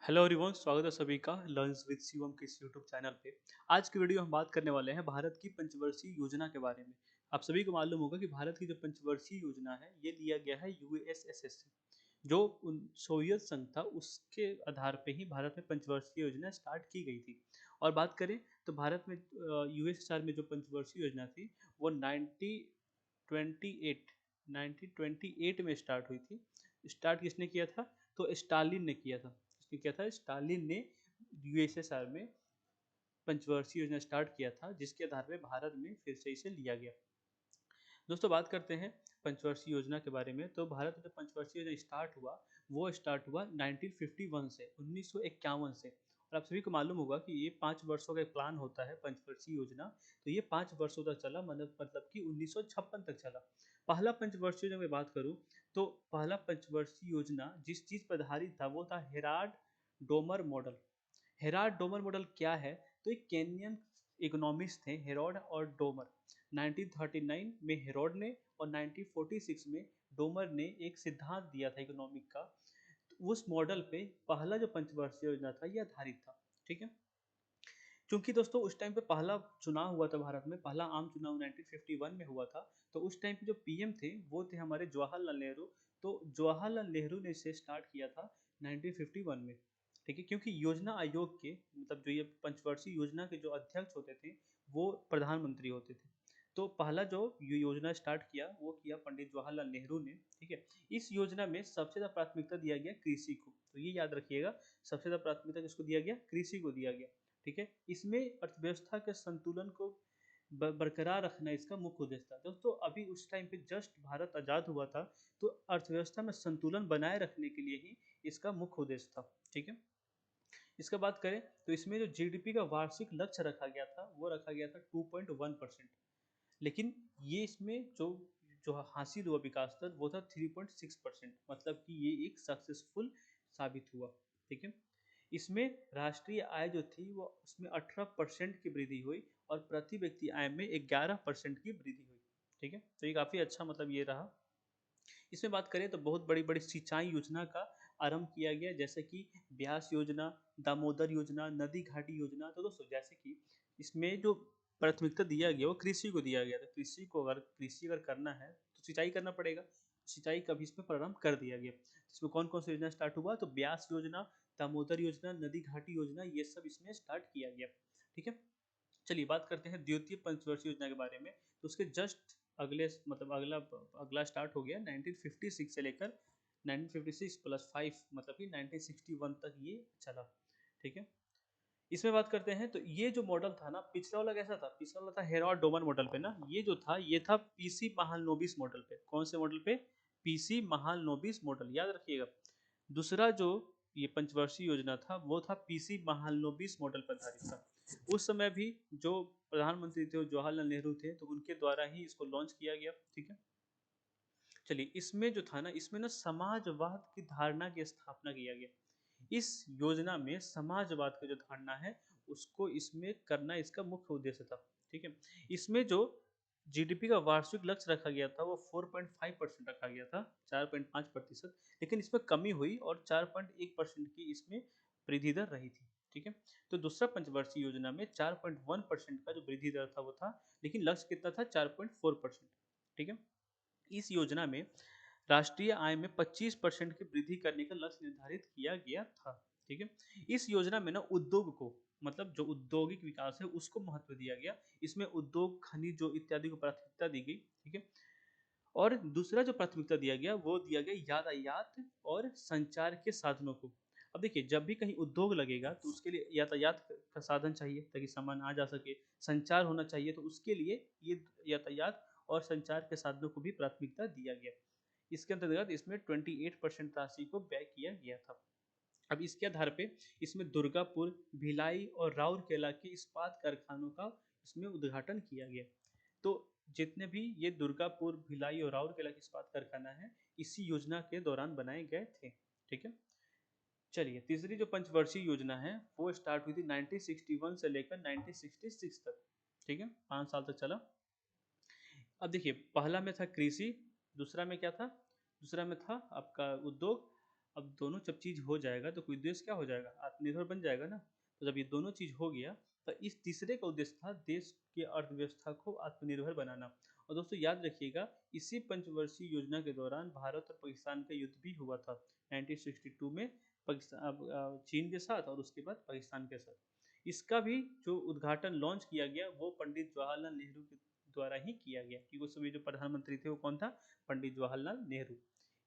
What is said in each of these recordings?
Hello everyone, स्वागत है सभी का लर्न्स विद शिवम के इस यूट्यूब चैनल पे। आज की वीडियो हम बात करने वाले हैं भारत की पंचवर्षीय योजना के बारे में। आप सभी को मालूम होगा कि भारत की जो पंचवर्षीय योजना है ये लिया गया है यूएसएसएस से, जो सोवियत संघ था उसके आधार पे ही भारत में पंचवर्षीय योजना स्टार्ट की गई थी। और बात करें तो भारत में यूएसएसआर में जो पंचवर्षीय योजना थी वो 1928 1928 में स्टार्ट हुई थी। स्टार्ट किसने किया था? तो स्टालिन ने किया था। किसने किया था? स्टालिन ने यूएसएसआर में पंचवर्षीय योजना स्टार्ट किया था, जिसके आधार में भारत में फिर से इसे लिया गया। दोस्तों, बात करते हैं पंचवर्षीय योजना के बारे में। तो भारत में जो पंचवर्षीय योजना स्टार्ट हुआ वो स्टार्ट हुआ 1951 से, 1951 से। और आप सभी को मालूम होगा कि ये 5 वर्षों का एक प्लान होता है पंचवर्षीय योजना। तो ये 5 वर्षों तक चला, मतलब कि 1956 तक चला। पहला पंचवर्षीय योजना की बात करूं तो पहला पंचवर्षीय योजना जिस चीज पर आधारित था वो था Herald Domar model. Herald Domar model क्या है? तो एक केनियन इकोनॉमिस्ट थे हेरोड और डोमर। 1939 में हेरोड ने और 1946 में डोमर ने एक सिद्धांत दिया था इकोनॉमिक का। तो उस मॉडल पे पहला जो पंचवर्षीय योजना था ये आधारित था। ठीक है। क्योंकि दोस्तों उस टाइम पे पहला चुनाव हुआ था भारत में, पहला आम चुनाव 1951 में हुआ था। तो उस टाइम पे जो पीएम थे वो थे हमारे जवाहरलाल नेहरू। तो जवाहरलाल नेहरू ने इसे स्टार्ट किया था 1951 में। ठीक है। क्योंकि योजना आयोग के मतलब जो ये पंचवर्षीय योजना के जो अध्यक्ष होते थे वो प्रधानमंत्री होते थे। तो पहला जो योजना स्टार्ट किया वो किया पंडित जवाहरलाल नेहरू ने। ठीक है। इस योजना में सबसे ज्यादा प्राथमिकता दिया गया कृषि को। तो ये याद रखिएगा, सबसे ज्यादा प्राथमिकता किसको दिया गया? कृषि को दिया गया। ठीक है। इसमें अर्थव्यवस्था के संतुलन को बरकरार रखना इसका मुख्य उद्देश्य था। दोस्तों, अभी उस टाइम पे जस्ट भारत आजाद हुआ था, तो अर्थव्यवस्था में संतुलन बनाए रखने के लिए ही इसका मुख्य उद्देश्य था। ठीक है। इसका बात करें तो इसमें जो जीडीपी का वार्षिक लक्ष्य रखा गया था वो रखा गया था 2.1%। लेकिन ये इसमें जो जो हासिल हुआ विकास दर वो था 3.6%। मतलब कि ये एक सक्सेसफुल साबित हुआ। ठीक है। इसमें राष्ट्रीय आय जो थी वो उसमें 18% की वृद्धि हुई और प्रति व्यक्ति आय में 11% की वृद्धि हुई। ठीक है। तो ये काफी अच्छा मतलब ये रहा। इसमें बात करें तो बहुत बड़ी बड़ी सिंचाई योजना का आरंभ किया गया, जैसे कि ब्यास योजना, दामोदर योजना, नदी घाटी योजना। तो दोस्तों जैसे कि इसमें जो प्राथमिकता दिया गया वो कृषि को दिया गया। तो कृषि अगर करना है तो सिंचाई करना पड़ेगा। सिंचाई का भी इसमें प्रारंभ कर दिया गया। इसमें कौन कौन सी योजना स्टार्ट हुआ? तो ब्यास योजना, दामोदर योजना, नदी घाटी योजना, ये सब इसमें स्टार्ट किया गया। ठीक है। चलिए बात करते हैं द्वितीय पंचवर्षीय योजना के बारे में। तो उसके जस्ट अगले मतलब अगला अगला स्टार्ट हो गया 1956 से लेकर 1956 प्लस 5 मतलब कि 1961 तक ये चला। ठीक है। इसमें बात करते हैं तो ये जो मॉडल था ना, पिछला वाला कैसा था? पिछला वाला था हेरोल्ड डोमर मॉडल पे ना। ये जो था ये था पीसी महालनोबिस मॉडल पे। कौन से मॉडल पे? पीसी महालनोबिस मॉडल, याद रखिएगा। दूसरा जो ये पंचवर्षीय योजना था वो था पीसी महालनोबिस मॉडल पर आधारित था। उस समय भी जो प्रधानमंत्री थे वो जवाहरलाल नेहरू थे, तो उनके द्वारा ही इसको लॉन्च किया गया। ठीक है। चलिए इसमें जो था ना, इसमें ना समाजवाद की धारणा की स्थापना किया गया। इस योजना में समाजवाद की जो धारणा है उसको इसमें करना इसका मुख्य उद्देश्य था। ठीक है। इसमें जो जीडीपी का वार्षिक लक्ष्य रखा गया था वो 4.5% रखा गया था, 4.5%। लेकिन इसमें कमी हुई और 4.1% की इसमें वृद्धि दर रही थी। ठीक है। तो दूसरा पंचवर्षीय योजना में 4.1% का जो वृद्धि दर था वो था, लेकिन लक्ष्य कितना था? 4.4%। ठीक है। इस योजना में राष्ट्रीय आय में 25% की वृद्धि करने का लक्ष्य निर्धारित किया गया था। ठीक है। इस योजना में ना उद्योग को मतलब जो औद्योगिक विकास है उसको महत्व दिया गया। इसमें उद्योग, खनिजों इत्यादि को प्राथमिकता दी गई। ठीक है। और दूसरा जो प्राथमिकता दिया गया वो दिया गया यातायात और संचार के साधनों को। अब देखिए, जब भी कहीं उद्योग लगेगा तो उसके लिए यातायात का साधन चाहिए ताकि सामान आ जा सके, संचार होना चाहिए, तो उसके लिए ये यातायात और संचार के साधनों को भी प्राथमिकता दिया गया। इसके अंतर्गत इसमें 28% राशि को व्यय किया गया था। अब इसके आधार पे इसमें दुर्गापुर, भिलाई और राउरकेला के इस्पात कारखानों का इसमें उद्घाटन किया गया। तो जितने भी ये दुर्गापुर, भिलाई और राउरकेला के इस्पात कारखाना है इसी योजना के दौरान बनाए गए थे। ठीक है। चलिए तीसरी जो पंचवर्षीय योजना है वो स्टार्ट हुई थी 1961 से लेकर 1966 तक। ठीक है। 5 साल तक चला। अब देखिए, पहला में था कृषि, दूसरा में क्या था? दूसरा में था आपका उद्योग, अब दोनों जब चीज़ हो जाएगा तो कोई देश क्या हो जाएगा, आत्मनिर्भर बन जाएगा ना। तो जब ये दोनों चीज़ हो गया तो इस तीसरे का उद्देश्य था देश की अर्थव्यवस्था को आत्मनिर्भर बनाना। और दोस्तों याद रखिएगा, इसी पंचवर्षीय योजना के दौरान भारत और पाकिस्तान का युद्ध भी हुआ था 1962 में, पाकिस्तान चीन के साथ और उसके बाद पाकिस्तान के साथ। इसका भी जो उद्घाटन लॉन्च किया गया वो पंडित जवाहरलाल नेहरू के द्वारा ही किया गया, क्योंकि उस समय जो प्रधानमंत्री थे वो कौन था, पंडित जवाहरलाल नेहरू।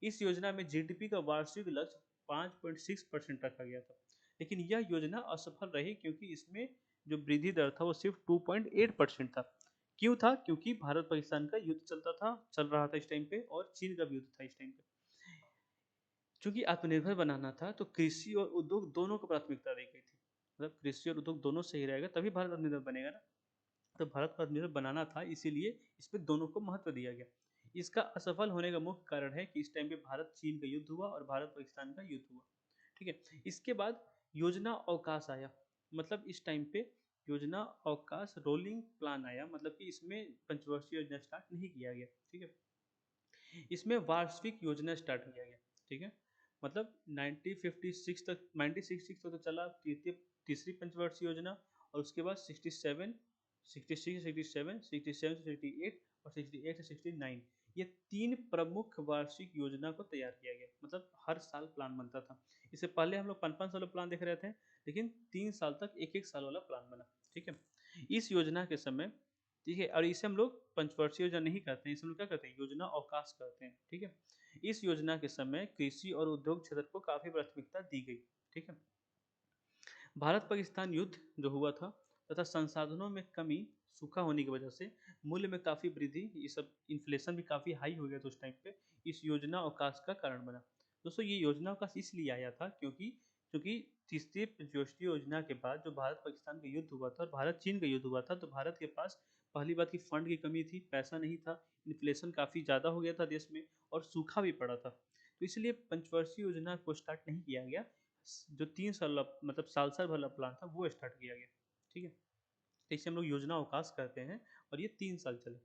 इस योजना में जीडीपी का वार्षिक लक्ष्य 5.6% रखा गया था, लेकिन यह योजना असफल रही क्योंकि इसमें जो वृद्धि दर था वो सिर्फ 2.8% था। क्यों था? क्योंकि भारत पाकिस्तान का युद्ध चल रहा था इस टाइम पे, और चीन का भी युद्ध था इस टाइम पे। चूंकि आत्मनिर्भर बनाना था तो कृषि और उद्योग दोनों को प्राथमिकता दी गई थी। मतलब कृषि और उद्योग दोनों सही रहेगा तभी भारत आत्मनिर्भर बनेगा ना। तो भारत को आत्मनिर्भर बनाना था, इसीलिए इस पे दोनों को महत्व दिया गया। इसका असफल होने का मुख्य कारण है कि इस टाइम पे भारत चीन का युद्ध हुआ और भारत पाकिस्तान का युद्ध हुआ। ठीक है। इसके बाद योजना अवकाश आया, मतलब इस टाइम पे योजना अवकाश रोलिंग प्लान आया, मतलब कि इसमें पंचवर्षीय योजना स्टार्ट नहीं किया गया। ठीक है। इसमें वार्षिक योजना स्टार्ट किया गया। ठीक है। मतलब 1956 तक 1966 तक तो चला तीसरी पंचवर्षीय योजना, और उसके बाद 67 66 67 67 से 68 और 68 से 69, ये तीन प्रमुख वार्षिक योजना को तैयार किया गया। मतलब हर साल प्लान बनता था। इससे पहले हम लोग 5-5 साल प्लान देख रहे थे, लेकिन 3 साल तक एक एक साल वाला प्लान बना। ठीक है। इस योजना के समय, ठीक है, और इसे हम लोग पंचवर्षीय योजना नहीं कहते हैं, इसे हम लोग क्या कहते हैं, योजना अवकाश कहते हैं। ठीक है। इस योजना के समय कृषि और उद्योग क्षेत्र को काफी प्राथमिकता दी गई। ठीक है। भारत पाकिस्तान युद्ध जो हुआ था तथा संसाधनों में कमी, सूखा होने की वजह से मूल्य में काफी वृद्धि, ये सब इन्फ्लेशन भी काफी हाई हो गया था उस टाइम पे, इस योजना अवकाश का कारण बना। दोस्तों ये योजना अवकाश इसलिए आया था क्योंकि क्योंकि तीसरी पंचवर्षीय योजना के बाद जो भारत पाकिस्तान का युद्ध हुआ था और भारत चीन का युद्ध हुआ था, तो भारत के पास पहली बात की फंड की कमी थी, पैसा नहीं था, इन्फ्लेशन काफी ज्यादा हो गया था देश में, और सूखा भी पड़ा था। तो इसलिए पंचवर्षीय योजना को स्टार्ट नहीं किया गया। जो 3 साल मतलब साल साल वाला प्लान था वो स्टार्ट किया गया। ठीक है। तो इसे हम लोग योजना अवकाश कहते हैं, और ये 3 साल चले।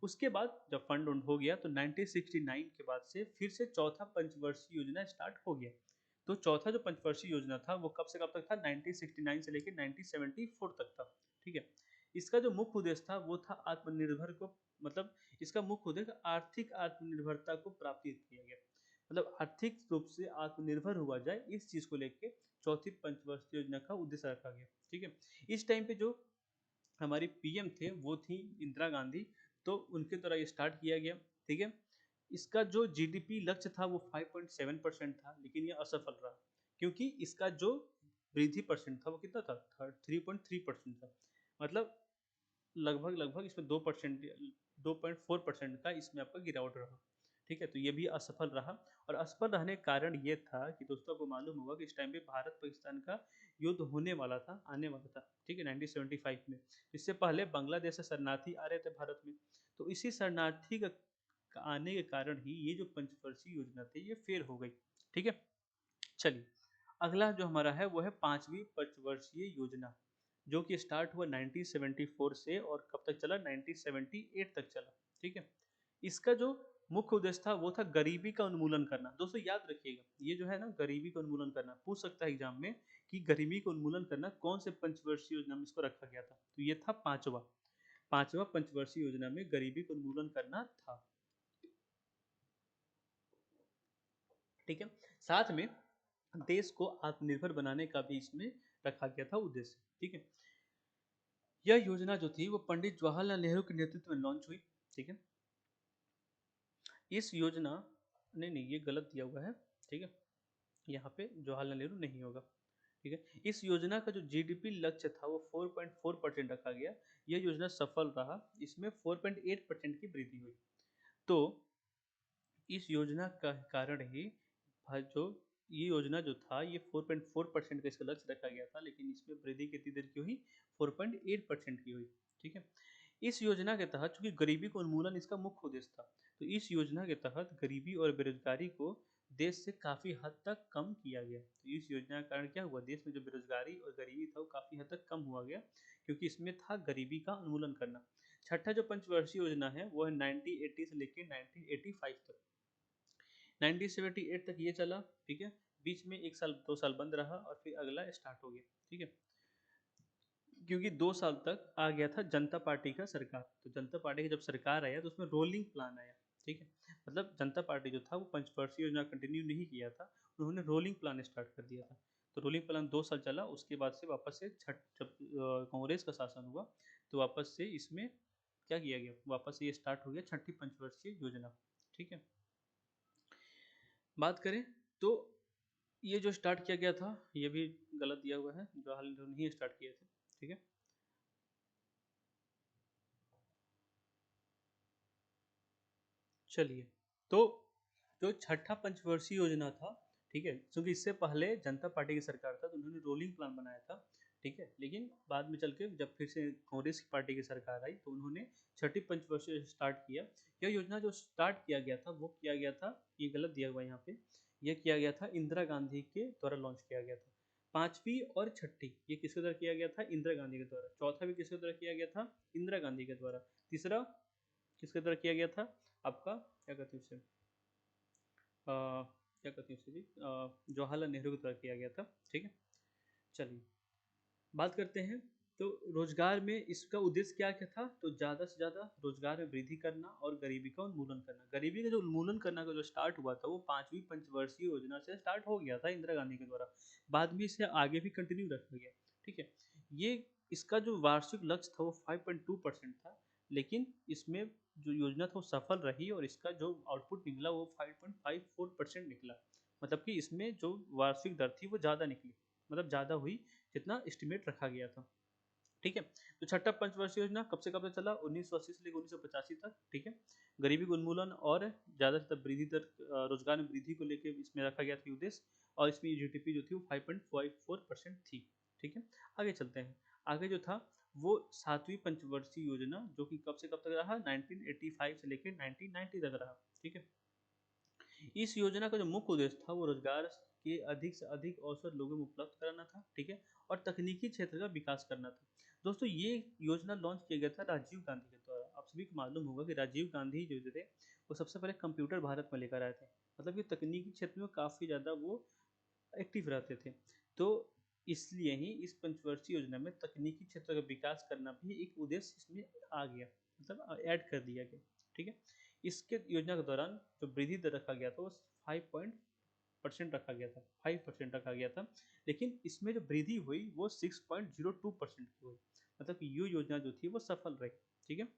उसके बाद जब फंड उंड हो गया तो 1969 के बाद से फिर से चौथा पंचवर्षीय योजना स्टार्ट हो गया। तो चौथा जो पंचवर्षीय योजना था वो कब से कब तक था, 1969 से लेकर 1974 तक था। ठीक है। इसका जो मुख्य उद्देश्य था वो था आत्मनिर्भर को, मतलब इसका मुख्य उद्देश्य आर्थिक आत्मनिर्भरता को प्राप्त किया गया, मतलब आर्थिक रूप से आत्मनिर्भर हुआ जाए, इस चीज को लेके चौथी पंचवर्षीय योजना का उद्देश्य रखा गया। ठीक है। इस टाइम पे जो हमारी पीएम थे वो थी इंदिरा गांधी, तो उनके द्वारा ये स्टार्ट किया गया। ठीक है। इसका जो जीडीपी लक्ष्य था वो 5.7% था, लेकिन ये असफल रहा क्योंकि इसका जो वृद्धि परसेंट था वो कितना था, 3.3% था। मतलब लगभग लगभग इसमें 2.4% का इसमें आपका गिरावट रहा। ठीक है। तो ये भी असफल रहा, और असफल रहने का कारण ये था कि दोस्तों को मालूम होगा कि इस टाइम पे भारत पाकिस्तान का युद्ध होने वाला था, आने वाला था। ठीक है। 1975 में, इससे पहले बांग्लादेश से शरणार्थी आ रहे थे भारत में, तो इसी शरणार्थी का आने के कारण ही ये जो पंचवर्षीय योजना थी ये फेल हो गई। ठीक है। चलिए, अगला जो हमारा है वो है पांचवी पंचवर्षीय योजना, जो कि स्टार्ट हुआ 1974 से और कब तक चला, 1978 तक चला। ठीक है। इसका जो मुख्य उद्देश्य था वो था गरीबी का उन्मूलन करना। दोस्तों याद रखिएगा, ये जो है ना गरीबी का उन्मूलन करना, पूछ सकता है एग्जाम में कि गरीबी का उन्मूलन करना कौन से पंचवर्षीय योजना में इसको रखा गया था, तो ये था पांचवा पांचवा पंचवर्षीय योजना में गरीबी का उन्मूलन करना था। ठीक है। साथ में देश को आत्मनिर्भर बनाने का भी इसमें रखा गया था उद्देश्य। ठीक है। यह योजना जो थी वो पंडित जवाहरलाल नेहरू के नेतृत्व में लॉन्च हुई। ठीक है। इस योजना, नहीं नहीं ये गलत दिया हुआ है। ठीक है। यहाँ पे जवाहरलाल नेहरू नहीं होगा। ठीक है। इस योजना का जो जीडीपी लक्ष्य था वो 4.4% रखा गया। यह योजना सफल रहा, इसमें 4.8% की वृद्धि हुई। तो इस योजना का कारण ही जो ये योजना जो था ये 4.4% का इसका लक्ष्य रखा गया था, लेकिन इसमें वृद्धि कितनी देर की हुई, 4.8% की हुई। ठीक है। इस योजना के तहत, चूंकि गरीबी को उन्मूलन इसका मुख्य उद्देश्य था, तो इस योजना के तहत गरीबी और बेरोजगारी को देश से काफी हद तक कम किया गया। तो इस योजना के कारण क्या हुआ, देश में जो बेरोजगारी और गरीबी था वो काफी हद तक कम हुआ गया, क्योंकि इसमें था गरीबी का उन्मूलन करना। छठा जो पंचवर्षीय योजना है वो है 1980 से लेकर 1985 तक, 1978 तक ये चला। ठीक है। बीच में 1 साल 2 साल बंद रहा और फिर अगला स्टार्ट हो गया, ठीक है। क्योंकि 2 साल तक आ गया था जनता पार्टी का सरकार, तो जनता पार्टी की जब सरकार आया तो उसमें रोलिंग प्लान आया, ठीक है। मतलब जनता पार्टी जो था वो पंचवर्षीय योजना कंटिन्यू नहीं किया था, उन्होंने रोलिंग प्लान स्टार्ट कर दिया था। तो रोलिंग प्लान 2 साल चला, उसके बाद से वापस से छठ जब कांग्रेस का शासन हुआ तो वापस से इसमें क्या किया गया, वापस से ये स्टार्ट हो गया छठी पंचवर्षीय योजना, ठीक है। बात करें तो ये जो स्टार्ट किया गया था ये भी गलत दिया हुआ है, जवाहरलाल नेहरू ने ही स्टार्ट किए थे, ठीक है। चलिए, तो जो छठा पंचवर्षीय योजना था, ठीक है, क्योंकि इससे पहले जनता पार्टी की सरकार था तो उन्होंने रोलिंग प्लान बनाया था, ठीक है। लेकिन बाद में चल के जब फिर से कांग्रेस की पार्टी की सरकार आई तो उन्होंने छठी पंचवर्षीय स्टार्ट किया। यह योजना जो स्टार्ट किया गया था वो किया गया था, ये गलत दिया हुआ है यहाँ पे, यह किया गया था इंदिरा गांधी के द्वारा लॉन्च किया गया था। पांचवी और छठी ये किसके द्वारा किया गया था, इंदिरा गांधी के द्वारा। चौथा भी किसके द्वारा किया गया था, इंदिरा गांधी के द्वारा। तीसरा किसके द्वारा किया गया था, आपका क्या कहते हैं उसे, क्या कहते हैं उसे जी, जवाहरलाल नेहरू के द्वारा किया गया था, ठीक है। चलिए, बात करते हैं तो रोजगार में इसका उद्देश्य क्या क्या था, तो ज़्यादा से ज़्यादा रोजगार में वृद्धि करना और गरीबी का उन्मूलन करना। गरीबी का जो उन्मूलन करना का जो स्टार्ट हुआ था वो पांचवी पंचवर्षीय योजना से स्टार्ट हो गया था इंदिरा गांधी के द्वारा, बाद में इसे आगे भी कंटिन्यू रखा गया, ठीक है। ये इसका जो वार्षिक लक्ष्य था वो 5.2% था, लेकिन इसमें जो योजना था वो सफल रही और इसका जो आउटपुट निकला वो 5.54% निकला। मतलब कि इसमें जो वार्षिक दर थी वो ज़्यादा निकली, मतलब ज़्यादा हुई जितना एस्टिमेट रखा गया था, ठीक है। तो छठा पंचवर्षीय योजना कब से कब तक चला, 1980 से लेकर 1985 तक, ठीक है। गरीबी का उन्मूलन और ज़्यादा से ज़्यादा वृद्धि दर, रोजगार में वृद्धि को लेकर इसमें रखा गया था उद्देश्य, और इसमें जीडीपी जो थी वो 5.54% थी, ठीक है। आगे चलते हैं, आगे जो था वो सातवीं पंचवर्षीय योजना जो कि कब से कब तक रहा, 1985 से लेकर 1990 तक रहा, ठीक है। इस योजना का जो मुख्य उद्देश्य था वो रोजगार के अधिक से अधिक अवसर लोगों में उपलब्ध कराना था, ठीक है, और तकनीकी क्षेत्र का विकास करना था। दोस्तों ये योजना लॉन्च किया गया था राजीव गांधी के द्वारा। आप सभी को मालूम होगा कि राजीव गांधी जो थे वो सबसे पहले कंप्यूटर भारत में लेकर आए थे, मतलब कि तकनीकी क्षेत्र में काफ़ी ज़्यादा वो एक्टिव रहते थे। तो इसलिए ही इस पंचवर्षीय योजना में तकनीकी क्षेत्र का विकास करना भी एक उद्देश्य इसमें आ गया, मतलब ऐड कर दिया गया, ठीक है। इसके योजना के दौरान जो वृद्धि दर रखा गया था वो 5% रखा गया था, 5% रखा गया था, लेकिन इसमें जो वृद्धि हुई वो 6.02% की हुई, मतलब कि ये योजना जो थी वो सफल रही, ठीक है।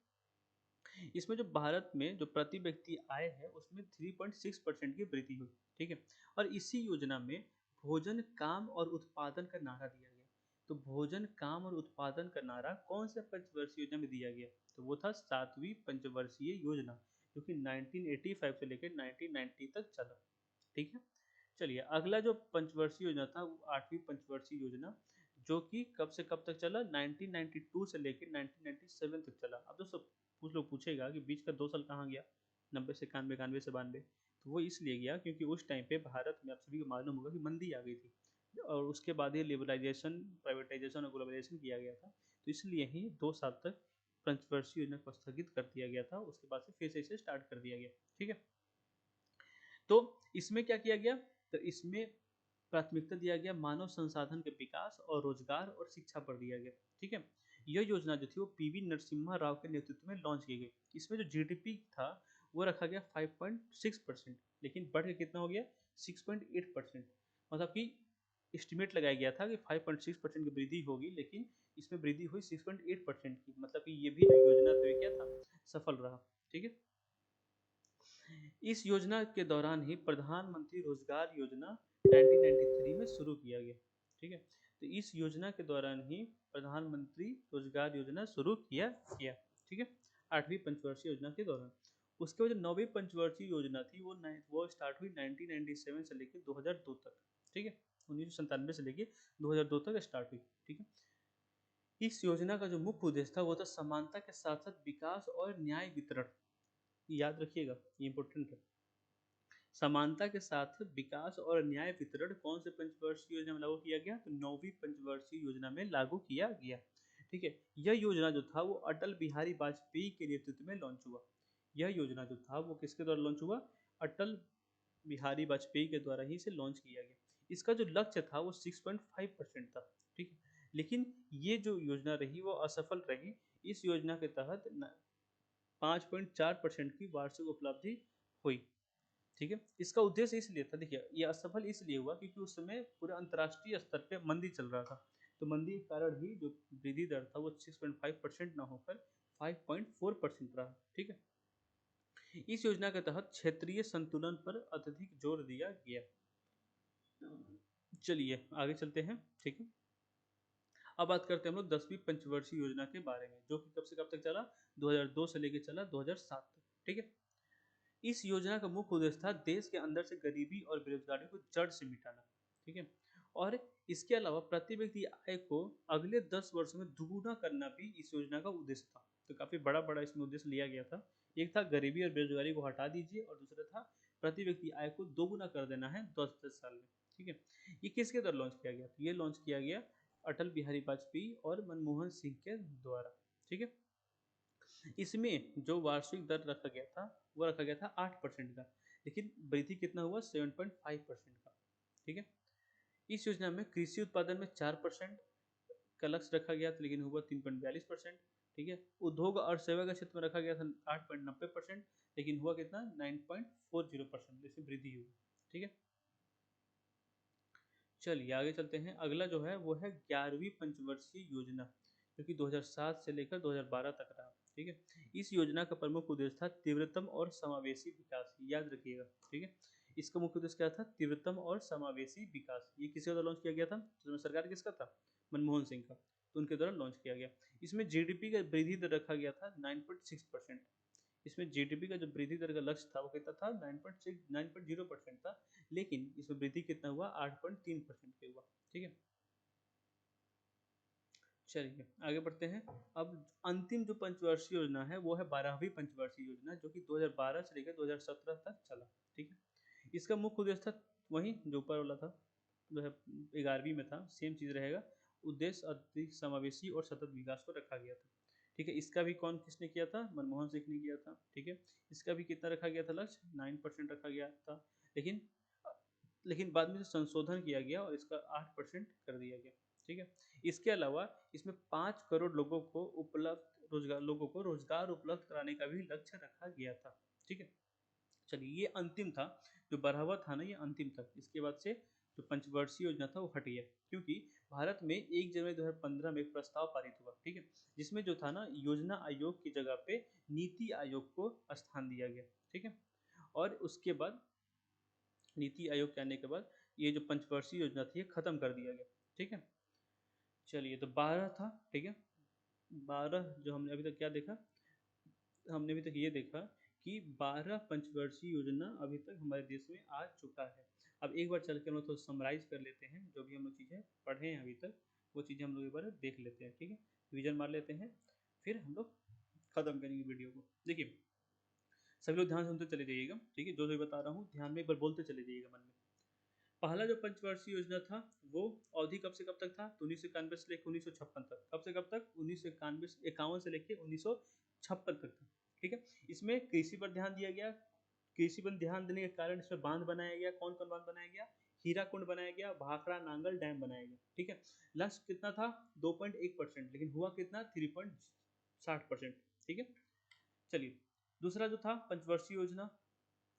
इसमें जो भारत में जो प्रति व्यक्ति आय है उसमें 3.6% की वृद्धि हुई, ठीक है। और इसी योजना में भोजन, काम और उत्पादन का नारा दिया गया। तो भोजन, काम और उत्पादन का नारा कौन से पंचवर्षीय योजना में दिया गया, तो वो था सातवीं पंचवर्षीय योजना, जो कि 1985 से लेकर 1990 तक चला, ठीक है। चलिए, अगला जो पंचवर्षीय योजना था वो आठवीं पंचवर्षीय योजना, जो कि कब से कब तक चला, 1992 से लेकर 1997 तक चला। अब दोस्तों कुछ लोग पूछेगा कि बीच का 2 साल कहाँ गया, 90 से 91, 91 से 92, तो वो इसलिए गया क्योंकि उस टाइम पे भारत में आप सभी को मालूम होगा कि मंदी आ गई थी, और उसके बाद ये लिबरलाइजेशन, प्राइवेटाइजेशन और ग्लोबलाइजेशन किया गया था, तो इसलिए ही 2 साल तक पंचवर्षीय योजना को स्थगित कर दिया गया था, उसके बाद से फिर से इसे स्टार्ट कर दिया गया, ठीक है। तो इसमें क्या किया गया, तो इसमें प्राथमिकता दिया गया मानव संसाधन के विकास और रोजगार और शिक्षा पर दिया गया, ठीक है। यह योजना जो थी वो पीवी नरसिम्हा राव के नेतृत्व में लॉन्च की गई। इसमें जो जीडीपी था वो रखा गया 5.6%, लेकिन बढ़ के कितना हो गया, 6.8%। मतलब कि एस्टिमेट लगाया गया था कि 5.6% की वृद्धि होगी, लेकिन इसमें वृद्धि हुई 6.8% की, मतलब कि ये भी जो योजना था ये क्या था, सफल रहा, ठीक है। इस योजना के दौरान ही प्रधानमंत्री रोजगार योजना 1993 में शुरू किया गया, ठीक है। तो इस योजना के दौरान ही प्रधानमंत्री रोजगार योजना शुरू किया गया, ठीक है, आठवीं पंचवर्षीय योजना के दौरान। उसके बाद जो नौवीं पंचवर्षीय योजना थी वो स्टार्ट हुई 1997 से लेकर 2002 तक, ठीक है, 1997 से लेकर 2002 तक स्टार्ट हुई, ठीक है। इस योजना का जो मुख्य उद्देश्य था वो था समानता के साथ साथ विकास और न्याय वितरण। याद रखिएगा, ये इंपॉर्टेंट है। समानता के साथ विकास और न्याय वितरण कौन से पंचवर्षीय योजना में लागू किया गया, तो नौवीं पंचवर्षीय योजना में लागू किया गया, ठीक है। यह योजना जो था वो अटल बिहारी वाजपेयी के नेतृत्व में लॉन्च हुआ। यह योजना जो था वो किसके द्वारा लॉन्च हुआ, अटल बिहारी वाजपेयी के द्वारा ही इसे लॉन्च किया गया। इसका जो लक्ष्य था वो 6.5% था, ठीक है। लेकिन ये जो योजना रही वो असफल रही। इस योजना के तहत 5.4% की वार्षिक उपलब्धि हुई, ठीक है। इसका उद्देश्य इसलिए था, देखिए ये असफल इसलिए हुआ क्योंकि उस समय पूरे अंतर्राष्ट्रीय स्तर पे मंदी चल रहा था। तो मंदी के कारण ही जो वृद्धि दर था वो 6.5% ना होकर 5.4% रहा, ठीक है। इस योजना के तहत क्षेत्रीय संतुलन पर अत्यधिक जोर दिया गया। चलिए आगे चलते हैं, ठीक है। अब बात करते हैं हम लोग 10वीं पंचवर्षीय योजना के बारे में, जो कि कब से कब तक चला, 2002 से लेकर चला 2007 तक, ठीक है। इस योजना का मुख्य उद्देश्य था देश के अंदर से गरीबी और बेरोजगारी को जड़ से मिटाना, ठीक है। और इसके अलावा प्रति व्यक्ति आय को अगले 10 वर्षों में दुगुना करना भी इस योजना का उद्देश्य था। तो काफी बड़ा बड़ा इसमें उद्देश्य लिया गया था। एक था गरीबी और बेरोजगारी को हटा दीजिए, और दूसरा था प्रति व्यक्ति आय को दोगुना कर देना है 10-10 साल में, ठीक है। ये किसके द्वारा लॉन्च किया गया? तो ये लॉन्च किया गया अटल बिहारी वाजपेयी और मनमोहन सिंह के द्वारा, ठीक है। इसमें जो वार्षिक दर रखा गया था वो रखा गया था 8% का, लेकिन वृद्धि कितना हुआ, 7.5% का, ठीक है। इस योजना में कृषि उत्पादन में 4% का लक्ष्य रखा गया था, लेकिन हुआ 3.42%, ठीक है। उद्योग और सेवा के क्षेत्र में रखा गया था 8.90%, लेकिन हुआ कितना, 9.40%, जैसे वृद्धि हुई, ठीक है। चलिए आगे चलते हैं। अगला जो है वो है 11वीं पंचवर्षीय योजना, जो कि 2007 से लेकर 2012 तक रहा, ठीक है। इस योजना का प्रमुख उद्देश्य था तीव्रतम और समावेशी विकास, याद रखिएगा, ठीक है। इसका मुख्य उद्देश्य क्या था, तीव्रतम और समावेशी विकास। ये किसके द्वारा लॉन्च किया गया था, तो सरकार किसका था, मनमोहन सिंह का, तो उनके द्वारा लॉन्च किया गया। इसमें जीडीपी का वृद्धि दर रखा गया था 9.6%। इसमें जीडीपी का जो वृद्धि दर का लक्ष्य था वो कितना था, 9.0% था, लेकिन इसमें वृद्धि कितना हुआ, 8.3% के हुआ, ठीक है। चलिए आगे बढ़ते हैं। अब अंतिम जो पंचवर्षीय योजना है वो है 12वीं पंचवर्षीय योजना, जो कि 2012 से लेकर 2017 तक चला, ठीक है। इसका मुख्य उद्देश्य था वही जो ऊपर वाला था, जो है 11वीं में था, सेम चीज रहेगा। उद्देश्य अधिक समावेशी और सतत विकास को रखा गया था, ठीक है। इसका भी कौन किसने किया था, मनमोहन सिंह ने किया था, ठीक है। इसका भी कितना रखा गया था लक्ष्य, 9% रखा गया था, लेकिन लेकिन बाद में संशोधन किया गया और इसका 8% कर दिया गया, ठीक है। इसके अलावा इसमें 5 करोड़ लोगों को रोजगार उपलब्ध कराने का भी लक्ष्य रखा गया था, ठीक है। चलिए ये अंतिम था, जो बढ़ावा था ना ये अंतिम था। इसके बाद से जो पंचवर्षीय योजना था वो हट गया, क्योंकि भारत में 1 जनवरी 2015 में एक प्रस्ताव पारित हुआ, ठीक है, जिसमें जो था ना योजना आयोग की जगह पे नीति आयोग को स्थान दिया गया, ठीक है। और उसके बाद नीति आयोग के आने के बाद ये जो पंचवर्षीय योजना थी ये खत्म कर दिया गया, ठीक है। चलिए तो 12 था, ठीक है। 12 जो हमने अभी तक क्या देखा, हमने अभी तक ये देखा कि 12 पंचवर्षीय योजना अभी तक हमारे देश में आ चुका है। अब एक बार चल के हम लोग थोड़ा समराइज कर लेते हैं, जो भी हम लोग चीज़ें पढ़े हैं अभी तक वो चीज़ें हम लोग एक बार देख लेते हैं, ठीक है। रिविजन मार लेते हैं, फिर हम लोग खत्म करेंगे वीडियो को। देखिए सभी लोग ध्यान से सुनते चले जाइएगा, ठीक है। जो जो बता रहा हूँ ध्यान में एक बार बोलते चले जाइएगा मन में। पहला जो पंचवर्षीय योजना था वो अवधि कब से कब तक था, तो 1991 से लेकर 1956 तक। कब से कब तक, 1951 से लेकर 1956 तक था, ठीक है। इसमें कृषि पर ध्यान दिया गया। कृषि पर ध्यान देने के कारण इसमें बांध बनाया गया। कौन कौन बांध बनाया गया, हीरा कुंड बनाया गया, भाखड़ा नांगल डैम बनाया गया, ठीक है। लक्ष्य कितना था, 2.1%, लेकिन हुआ कितना, 3.60%, ठीक है। चलिए दूसरा जो था पंचवर्षीय योजना,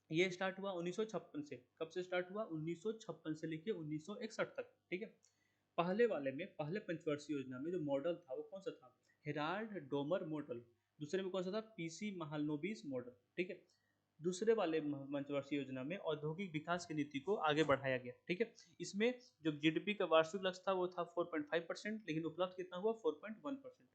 ये स्टार्ट हुआ 1956 से। कब से स्टार्ट हुआ, 1956 से लेके 1961 तक, ठीक है। पहले पंचवर्षीय योजना में जो मॉडल था वो कौन सा था, हेराल्ड डोमर मॉडल। दूसरे में कौन सा था, पीसी महालनोबिस मॉडल, ठीक है। दूसरे वाले पंचवर्षीय योजना में औद्योगिक विकास की नीति को आगे बढ़ाया गया, ठीक है। इसमें जो जीडीपी का वार्षिक लक्ष्य था वो था 4.5%, लेकिन उपलब्ध कितना हुआ, 4.1%,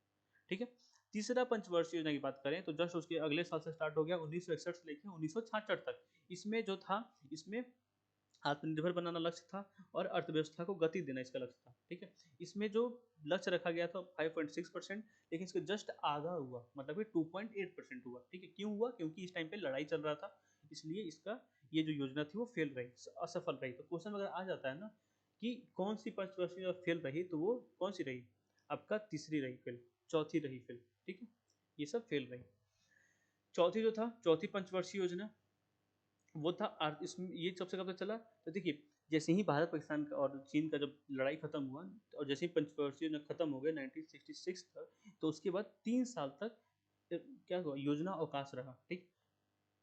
ठीक है। तीसरा पंचवर्षीय योजना की बात करें तो जस्ट उसके अगले साल से स्टार्ट हो गया, 1961 से लेकर 1966 तक। इसमें जो था, इसमें आत्मनिर्भर बनाना लक्ष्य था और अर्थव्यवस्था को गति देना इसका लक्ष्य था, ठीक है। इसमें जो लक्ष्य रखा गया था 5.6%, लेकिन इसका जस्ट आधा हुआ, मतलब कि 2.8% हुआ, ठीक है। क्यों हुआ, क्योंकि इस टाइम पे लड़ाई चल रहा था, इसलिए इसका ये जो योजना थी वो फेल रही, असफल रही। तो क्वेश्चन अगर आ जाता है ना कि कौन सी पंचवर्षीय फेल रही, तो वो कौन सी रही, आपका तीसरी रही फेल, चौथी रही फेल, ठीक है। ये सब फेल रही। चौथी जो था, चौथी पंचवर्षीय योजना वो था इसमें ये सबसे कब तक चला, तो देखिए जैसे ही भारत पाकिस्तान का और चीन का जब लड़ाई खत्म हुआ और जैसे ही पंचवर्षीय युद्ध खत्म हो गया 1966 तक, तो उसके बाद 3 साल तक क्या हुआ, योजना अवकाश रहा। ठीक,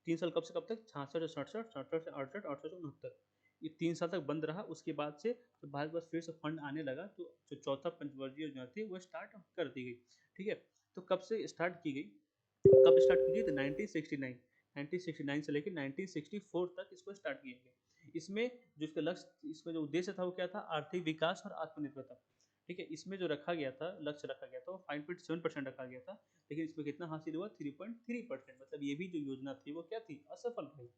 3 साल कब से कब तक, 66 से 67, 67 से 68, 68 से 69, ये 3 साल तक बंद रहा। उसके बाद से तो भारत के पास फिर से फंड आने लगा, तो जो चौथा पंचवर्षीय योजना थी वो स्टार्ट कर दी गई। ठीक है, तो कब से स्टार्ट की गई, कब स्टार्ट की गई, तो 1969, 1969 से लेकर 1964 तक इसको स्टार्ट किया गया। इसमें जो इसका लक्ष्य, इसका जो उद्देश्य था वो क्या था, आर्थिक विकास और आत्मनिर्भरता। ठीक है, इसमें जो रखा गया था, लक्ष्य रखा गया था वो 5.7% रखा गया था, लेकिन इसमें कितना हासिल हुआ, 3.3%। मतलब ये भी जो योजना थी वो क्या थी, असफल रही।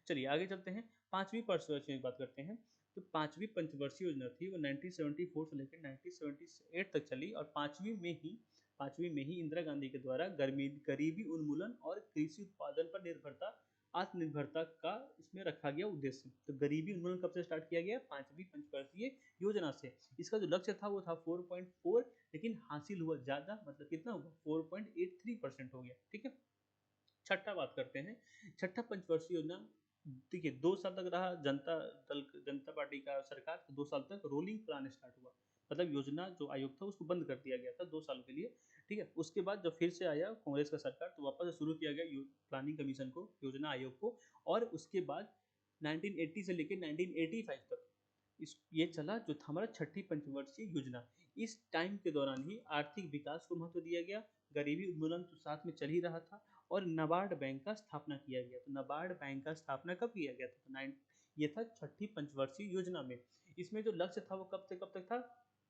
चलिए आगे चलते हैं, पांचवी पंचवर्षीय की बात करते हैं। तो पांचवी पंचवर्षीय योजना थी वो 1974 से लेकर 1978 तक चली, और पांचवी में ही इंदिरा गांधी के द्वारा गरीबी उन्मूलन और कृषि उत्पादन पर निर्भरता, आत्मनिर्भरता का इसमें रखा गया उद्देश्य। तो गरीबी उन्मूलन कब से स्टार्ट किया गया, पांचवी पंचवर्षीय योजना से। इसका जो लक्ष्य था वो था 4.4, लेकिन हासिल हुआ ज्यादा, मतलब कितना हुआ, 4.83% हो गया। ठीक है, छठा बात करते हैं, छठा पंचवर्षीय योजना। देखिए 2 साल तक रहा जनता पार्टी का सरकार, तो 2 साल तक रोलिंग प्लान स्टार्ट हुआ, मतलब योजना जो आयोग था उसको बंद कर दिया गया था 2 साल के लिए। ठीक है, उसके बाद जब फिर से आया कांग्रेस का सरकार, तो वापस से शुरू किया गया प्लानिंग कमीशन को, योजना आयोग को। और उसके बाद 1980 से लेकर 1985 तक ये चला, जो था हमारा छठी पंचवर्षीय योजना। इस टाइम के दौरान ही आर्थिक विकास को महत्व दिया गया, गरीबी उन्मूलन तो साथ में चल ही रहा था, और नाबार्ड बैंक का स्थापना किया गया। तो नाबार्ड बैंक का स्थापना कब किया गया था, तो ये था छठी पंचवर्षीय योजना में। इसमें जो लक्ष्य था वो कब से कब तक था,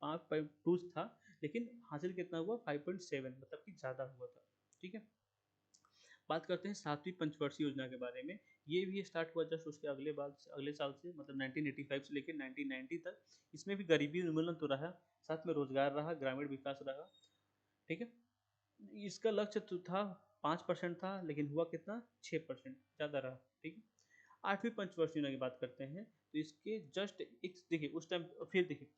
5.2 था, लेकिन हासिल कितना हुआ, 5.7, मतलब कि ज़्यादा हुआ था। ठीक है, बात करते हैं सातवीं पंचवर्षीय योजना के बारे में। ये भी स्टार्ट हुआ जस्ट उसके अगले साल से, मतलब 1985 से लेकर 1990 तक। इसमें भी गरीबी उन्मूलन तो रहा, साथ में रोजगार रहा, ग्रामीण विकास रहा। ठीक है, इसका लक्ष्य तो था 5% था, लेकिन हुआ कितना, 6%, ज़्यादा रहा। ठीक है, आठवीं पंचवर्षीय योजना की बात करते हैं, तो इसके जस्ट एक देखिए उस टाइम, फिर देखिए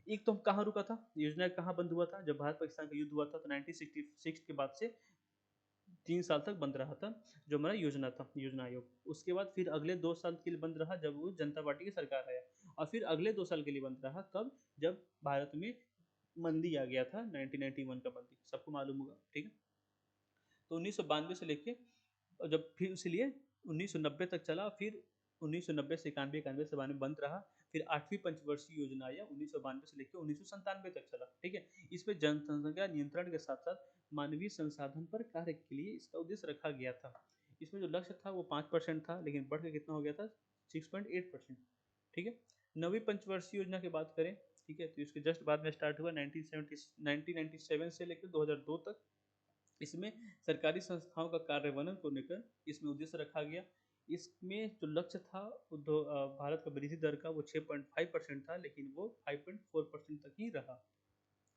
एक तो कहाँ रुका था, योजना कहाँ बंद हुआ था, जब भारत पाकिस्तान का युद्ध हुआ था, तो 1966 के बाद से 3 साल तक बंद रहा था जो हमारा योजना था, योजना आयोग। उसके बाद फिर अगले 2 साल के लिए बंद रहा, जब वो जनता पार्टी की सरकार आया। और फिर अगले 2 साल के लिए बंद रहा, कब, जब भारत में मंदी आ गया था, 1991 का मंदी, सबको मालूम होगा। ठीक है, तो 1992 से लेके, और जब फिर इसलिए 1990 तक चला, फिर 1990 से 91 से 92 बंद रहा। फिर आठवीं पंचवर्षीय योजना आया 1992 से लेकर 1997 तक चला। ठीक है, इसमें जनसंख्या नियंत्रण के साथ साथ मानवीय संसाधन पर कार्य के लिए इसका उद्देश्य रखा गया था। इसमें जो लक्ष्य था वो 5% था, लेकिन बढ़ के कितना हो गया था, 6.8%। ठीक है, नवीं पंचवर्षीय योजना की बात करें, ठीक है, तो इसके जस्ट बाद में स्टार्ट हुआ 1997 से लेकर 2002 तक। इसमें सरकारी संस्थाओं का कार्यान्वयन को लेकर इसमें उद्देश्य रखा गया। इसमें जो लक्ष्य था भारत का वृद्धि दर का वो 6.5% था, लेकिन वो 5.4% तक ही रहा।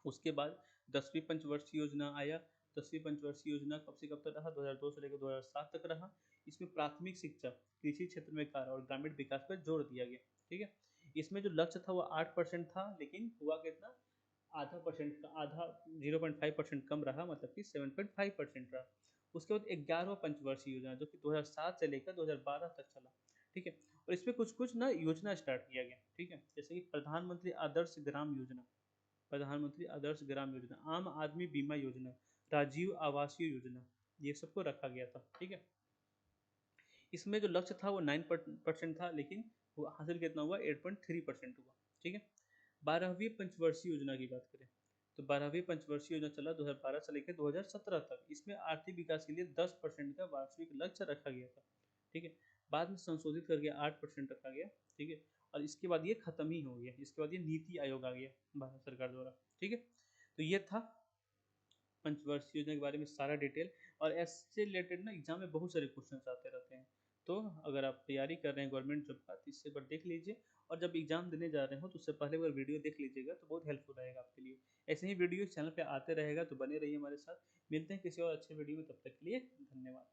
उसके बाद 10वीं पंचवर्षीय योजना आया। 10वीं पंचवर्षीय योजना कब से कब तक रहा, 2002 से लेकर 2007 तक रहा। इसमें प्राथमिक शिक्षा, कृषि क्षेत्र में कार्य और ग्रामीण विकास पर जोर दिया गया। ठीक है, इसमें जो लक्ष्य था वो 8% था, लेकिन हुआ कितना, आधा 0.5% कम रहा, मतलब कि 7.5% रहा। उसके बाद 11वां पंचवर्षीय योजना, जो कि 2007 से लेकर 2012 तक चला। ठीक है, और इसमें कुछ कुछ ना योजना स्टार्ट किया गया। ठीक है, जैसे कि प्रधानमंत्री आदर्श ग्राम योजना, प्रधानमंत्री आदर्श ग्राम योजना, आम आदमी बीमा योजना, राजीव आवासीय योजना, ये सबको रखा गया था। ठीक है, इसमें जो लक्ष्य था वो 9% था, लेकिन वो हासिल कितना हुआ, 8.3% हुआ। ठीक है, 12वीं पंचवर्षीय योजना की बात करें, तो 12वीं पंचवर्षीय योजना चला 2012 से लेकर 2017 तक। इसमें आर्थिक विकास के लिए 10% का वार्षिक लक्ष्य रखा गया था। ठीक है, बाद में संशोधित करके 8% रखा गया। ठीक है, और इसके बाद ये खत्म ही हो गया, इसके बाद ये नीति आयोग आ गया भारत सरकार द्वारा। ठीक है, तो ये था पंचवर्षीय योजना के बारे में सारा डिटेल। और ऐसे रिलेटेड ना एग्जाम में बहुत सारे क्वेश्चन आते रहते हैं, तो अगर आप तैयारी कर रहे हैं गवर्नमेंट जॉब का, तो इससे पर देख लीजिए। और जब एग्जाम देने जा रहे हो तो उससे पहले अगर वीडियो देख लीजिएगा तो बहुत हेल्पफुल रहेगा आपके लिए। ऐसे ही वीडियो चैनल पे आते रहेगा, तो बने रहिए हमारे साथ। मिलते हैं किसी और अच्छे वीडियो में, तब तक के लिए धन्यवाद।